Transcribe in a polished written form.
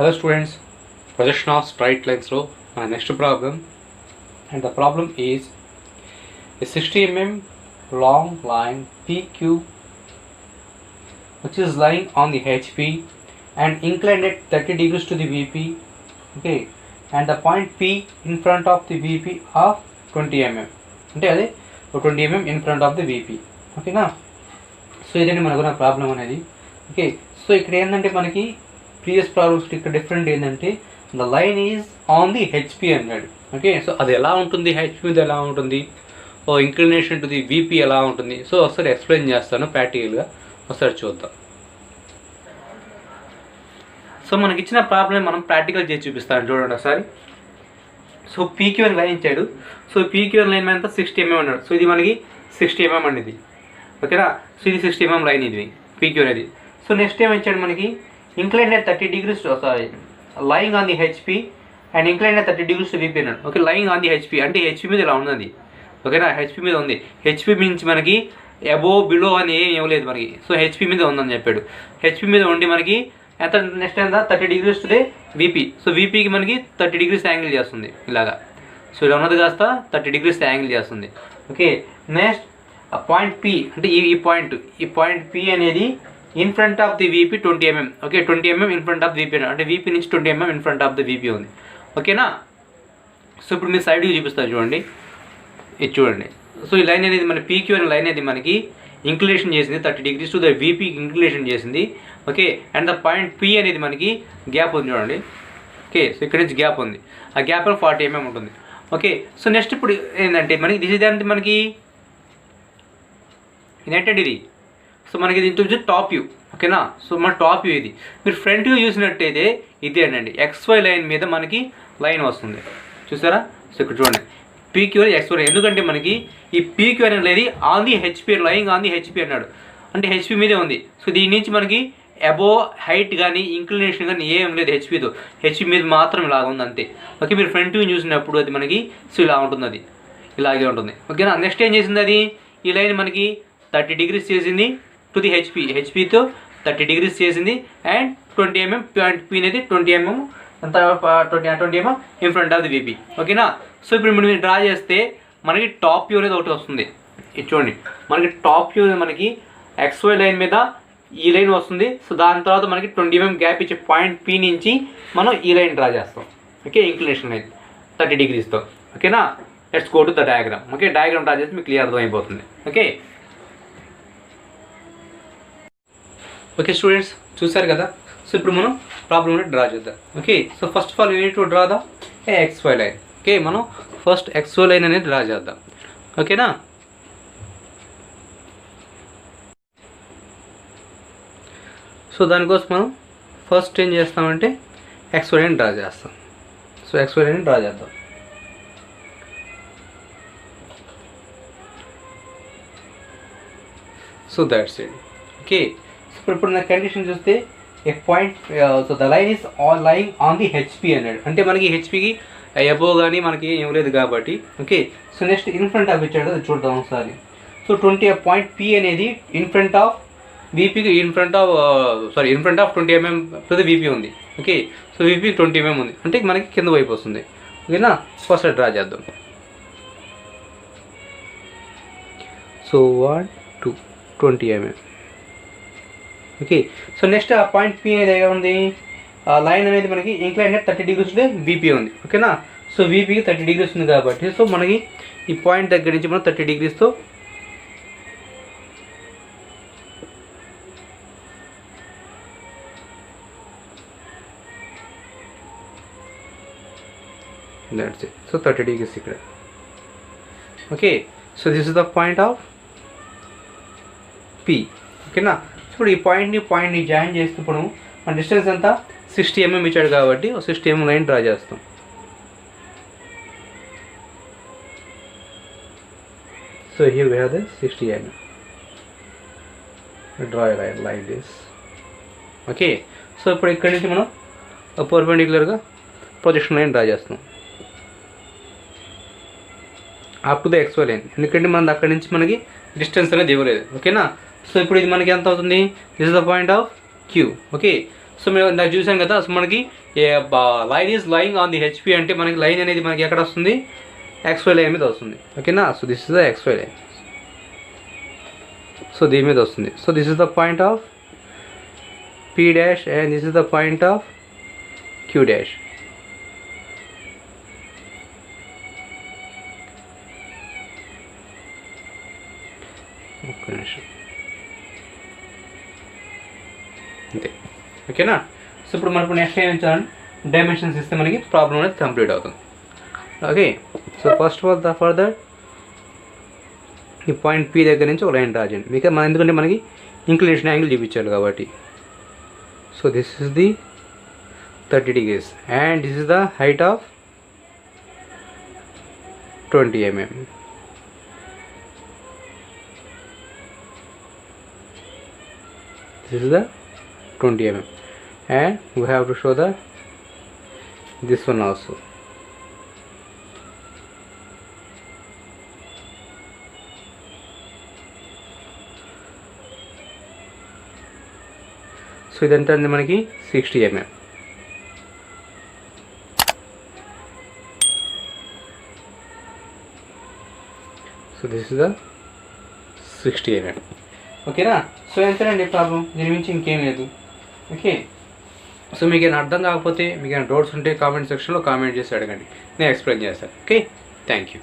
Hello students, projection of straight lines row. My next problem, and the problem is a 60 mm long line PQ which is lying on the HP and inclined at 30 degrees to the VP, okay, and the point P in front of the VP of 20 mm, అంటే అదే 20 mm in front of the VP, ఓకేనా. So ఇదండి మనకున్న problem అనేది. Okay, so ఇక్కడ ఏంటంటే మనకి previous problems ఇక్కడ డిఫరెంట్ ఏంటంటే the line is on the HP అన్నాడు. ఓకే, సో అది ఎలా ఉంటుంది, హెచ్పి మీద ఎలా ఉంటుంది, ఓ ఇంక్లినేషన్ టు ది వీపీ ఎలా ఉంటుంది. సో ఒకసారి ఎక్స్ప్లెయిన్ చేస్తాను ప్రాక్టికల్గా, ఒకసారి చూద్దాం. సో మనకి ఇచ్చిన ప్రాబ్లం మనం ప్రాక్టికల్ చేసి చూపిస్తాను, చూడండి ఒకసారి. సో పీక్యూ అని లైన్ ఇచ్చాడు. సో పీక్యూ లైన్ మీద 60 mm అన్నాడు. సో ఇది మనకి 60 mm అండి ఇది, ఓకేనా. సో ఇది 60 mm లైన్ ఇది పీక్యూ అనేది. సో నెక్స్ట్ ఏం ఇచ్చాడు మనకి, incline at 30 degrees, sorry lying on the HP and incline at 30 degrees to VP అన్నాడు. Okay, lying on the HP అంటే హెచ్పి మీద ఇలా ఉన్నది, ఓకేనా. హెచ్పి మీద ఉంది. హెచ్పి నుంచి మనకి అబో బిలో అని ఏం ఇవ్వలేదు మనకి. సో హెచ్పి మీద ఉందని చెప్పాడు. హెచ్పి మీద ఉండి మనకి ఎంత నెక్స్ట్ ఎంత 30 degrees to the VP. So వీపీకి మనకి 30 degrees యాంగిల్ చేస్తుంది ఇలాగా. సో ఇలా ఉన్నది కాస్త 30 degrees యాంగిల్ చేస్తుంది. ఓకే, నెక్స్ట్ పాయింట్ పి అంటే ఈ పాయింట్ పి అనేది in front of the VP 20 mm. Okay, 20 mm in front of VP అంటే వీపీ నుంచి 20 mm in front of the VP ఉంది, ఓకేనా. సో ఇప్పుడు మీరు సైడ్కి చూపిస్తారు చూడండి, ఇది చూడండి. సో ఈ లైన్ అనేది మన పీక్యూ అనే లైన్ అనేది మనకి ఇంక్లినేషన్ చేసింది 30 degrees to the VP inclination చేసింది. Okay, and the point P అనేది మనకి గ్యాప్ ఉంది చూడండి. ఓకే, సో ఇక్కడ నుంచి గ్యాప్ ఉంది, ఆ గ్యాప్ 40 mm ఉంటుంది. ఓకే, సో నెక్స్ట్ ఇప్పుడు ఏంటంటే మనకి దిస్ ఇది అంటే మనకి ఇదేంటండి ఇది. సో మనకి దీంతో టాప్ వ్యూ, ఓకేనా. సో మన టాప్ వ్యూ ఇది. మీరు ఫ్రంట్ వ్యూ చూసినట్టయితే ఇది అండి XY లైన్ మీద మనకి లైన్ వస్తుంది, చూసారా. సో ఇక్కడ చూడండి పీక్యూ XY, ఎందుకంటే మనకి ఈ పీక్యూ అనేది on the HP, lying on the HP అన్నాడు అంటే హెచ్పి మీదే ఉంది. సో దీని నుంచి మనకి అబో హైట్ కానీ ఇంక్లినేషన్ కానీ ఏం లేదు హెచ్పితో, హెచ్పి మీద మాత్రం ఇలాగ ఉంది అంతే. ఓకే, మీరు ఫ్రంట్ వ్యూ చూసినప్పుడు అది మనకి సో ఇలా ఉంటుంది, అది ఇలాగే ఉంటుంది, ఓకేనా. నెక్స్ట్ ఏం చేసింది అది, ఈ లైన్ మనకి 30 degrees చేసింది టు ది హెచ్పితో 30 degrees చేసింది అండ్ 20 mm పాయింట్ పి అనేది 20 mm అంత 20 mm in front of the VP, ఓకేనా. సో ఇప్పుడు మీరు డ్రా చేస్తే మనకి టాప్ వ్యూ అనేది ఒకటి వస్తుంది, ఇది చూడండి. మనకి టాప్ వ్యూ మనకి XY లైన్ మీద ఈ లైన్ వస్తుంది. సో దాని తర్వాత మనకి 20 mm గ్యాప్ ఇచ్చే పాయింట్ పి నుంచి మనం ఈ లైన్ డ్రా చేస్తాం, ఓకే, ఇంక్లినేషన్ లైన్ 30 degreesతో, ఓకేనా. Let's go to the diagram. Okay, diagram draw చేస్తే మీకు క్లియర్ అర్థమైపోతుంది. ఓకే ఓకే స్టూడెంట్స్, చూసారు కదా. సో ఇప్పుడు మనం ప్రాబ్లమ్ డ్రా చేద్దాం. Okay, so first of all you need to draw the XY line. Okay, మనం ఫస్ట్ XY లైన్ అనేది డ్రా చేద్దాం, ఓకేనా. సో దానికోసం మనం ఫస్ట్ ఏం చేస్తామంటే XY లైన్ డ్రా చేస్తాం. సో XY లైన్ డ్రా చేద్దాం. So that's it. ఓకే, ఇప్పుడు నా కండిషన్ చూస్తే ఏ point, so the line is lying on the HP అన్నాడు అంటే మనకి హెచ్పికి అబో కానీ మనకి ఏం లేదు కాబట్టి. Okay, so next in front of ఇచ్చాడు, అది చూద్దాం ఒకసారి. సో 20 పాయింట్ పి అనేది ఇన్ ఫ్రంట్ ఆఫ్ వీపీకి in front of 20 mm to the VP ఉంది. ఓకే, సో వీపీకి 20 mm ఉంది అంటే మనకి కింద వైపు వస్తుంది, ఓకేనా. ఫస్ట్ డ్రా చేద్దాం. So 1 2 20 mm. Okay, so next ఆ పాయింట్ పి అనేది ఎలా ఉంది, లైన్ అనేది మనకి ఇంక్లైన్ 30 degrees వీపీ ఉంది, ఓకేనా. సో వీపీకి 30 degrees ఉంది కాబట్టి సో మనకి ఈ పాయింట్ దగ్గర నుంచి మనం 30 degreesతో that's it. సో 30 degrees ఇక్కడ. Okay, so this is the point of P, ఓకేనా. ఇప్పుడు ఈ పాయింట్ని జాయిన్ చేస్తే ఇప్పుడు మన డిస్టెన్స్ ఎంత 60 mm ఇచ్చాడు కాబట్టి 60 mm లైన్ డ్రా చేస్తాం. So here we have the 60 mm. Draw a line like this. Okay, so ఇప్పుడు ఇక్కడ నుంచి మనం పర్పెండిక్యులర్గా ప్రొజెక్షన్ లైన్ డ్రా చేస్తాం up to the XY line, ఎందుకంటే మనది అక్కడి నుంచి మనకి డిస్టెన్స్ అనేది ఇవ్వలేదు, ఓకేనా. సో ఇప్పుడు ఇది మనకి ఎంత అవుతుంది, this is the point of Q. Okay, so మేము నాకు చూసాం కదా. సో మనకి line is lying on the HP అంటే మనకి లైన్ అనేది మనకి ఎక్కడ వస్తుంది, XY లైన్ మీద వస్తుంది. ఓకేనా. So this is the XY line. So దీని మీద వస్తుంది. So this is the point of P dash and this is the point of Q dash. అంతే. ఓకేనా. సో ఇప్పుడు మనకు నెక్స్ట్ ఏం చేయాలి, డైమెన్షన్స్ ఇస్తే మనకి ప్రాబ్లం అనేది కంప్లీట్ అవుతుంది. Okay. So first of all further ఈ పాయింట్ P దగ్గర నుంచి ఒక లైన్ రాజండి. మీకు ఎందుకంటే మనకి ఇంక్లినేషన్ యాంగిల్ చూపించాలి కాబట్టి. So this is the 30 degrees and this is the height of 20 mm. This is the 20 mm and we have to show this one also. So ఇదంతా మనకి 60 mm. So this is the 60 mm. ఓకేనా. So ఎంతేనండి problem, దీని మించి ఇంకేం లేదు. Okay. So మీకు ఏమైనా అర్థం కాకపోతే, మీకు ఏమైనా డౌట్స్ ఉంటే కామెంట్ సెక్షన్లో కామెంట్ చేసి అడగండి, నేను ఎక్స్ప్లెయిన్ చేస్తాను. ఓకే. Thank you.